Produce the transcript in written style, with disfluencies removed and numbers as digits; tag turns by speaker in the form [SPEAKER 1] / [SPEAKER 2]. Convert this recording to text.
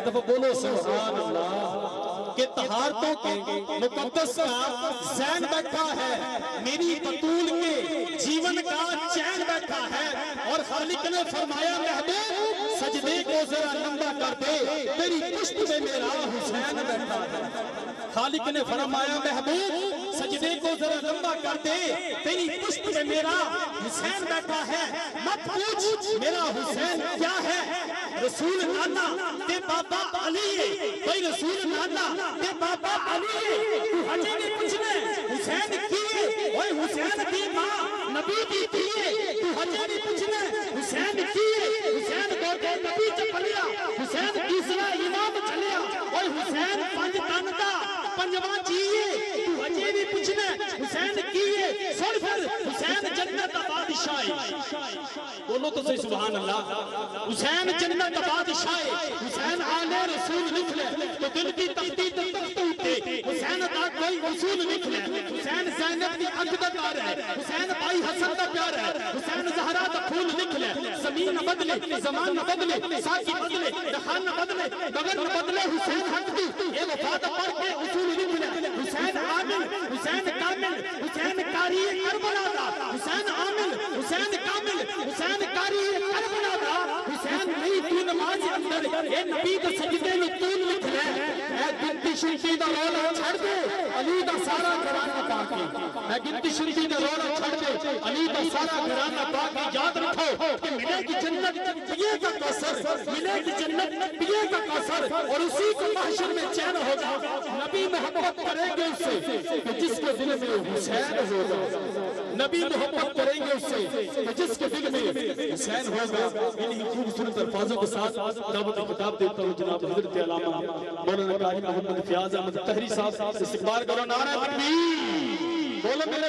[SPEAKER 1] ایک دفعہ بولو سبحان اللہ کہ طہارتوں کے مقدس کا زین بیٹھا ہے، میری بطول کے جیون کا چین بیٹھا ہے، اور خالق نے فرمایا محبوب سجدے کو ذرا لمبا کر دے، تیری پشت میں میرا حسین بیٹھا ہے۔ خالق نے فرمایا محبوب سجدے کو ذرا لمبا کر دے، تیری پشت میں میرا حسین بیٹھا ہے۔ مت پوچھ میرا حسین کیا ہے، رسول نانا تے بابا علی ہے، بھئی رسول نانا تے بابا علی ہے، تو حجی نہیں پوچھنے حسین کی ہے، اوہ حسین کی ماں نبی دی تھی ہے، تو حجی نہیں پوچھنے حسین کی ہے، حسین دو دے نبی چپلیا، حسین تیسرا امام چلیا، اوہ حسین پنج تن دا پنجواں چیئے، تو حجی نہیں پوچھنے حسین کی ہے، سن پھر حسین جنت بادشاہ ہے، بولو تو صحیح سبحان اللہ، حسین جنت بادشاہ، حسین آل رسول نکلے تو دل کی تختی تخت ہوتے، حسین دا کوئی رسول نکلے، حسین زینب کی اکھ دا دار ہے، حسین بھائی حسن دا پیار ہے، حسین زہرا دا پھول نکلے، زمین نہ بدلے زمان نہ بدلے ساکی بدلے دخان نہ بدلے مگر نہ بدلے حسین حق دی، اے وفاد پڑھ کے اصول نکلے، حسین عامل حسین کامل حسین کاری کربلا دا، حسین عامل حسین کامل حسین کاری کربلا دا، حسین نہیں تو نماز اندر اے نبی دا سجدے میں تو لکھ لے، اے گنتی شرکی دا رولا چھڑ دے علی دا سارا گھرانہ پاکی، اے گنتی شرکی دا رولا چھڑ دے علی دا سارا گھرانہ پاکی، یاد رکھو کہ ملے کی جنت پیے کا کوثر، ملے کی جنت پیے کا کوثر، اور اسی کو محشر میں چین ہوگا، نبی محبت کریں گے اس سے کہ جس کے دل میں حسین ہوگا، نبی محبت کریں گے اس سے کہ جس کے دل میں حسین ہوگا۔ انہی خوبصورت الفاظوں کے ساتھ دعوت خطاب دیتا ہوں جناب حضرت علامہ مولانا قاری محمد فیاض احمد طاہری صاحب سے استقبال کرو، نعرہ تکبیر، بولو میرے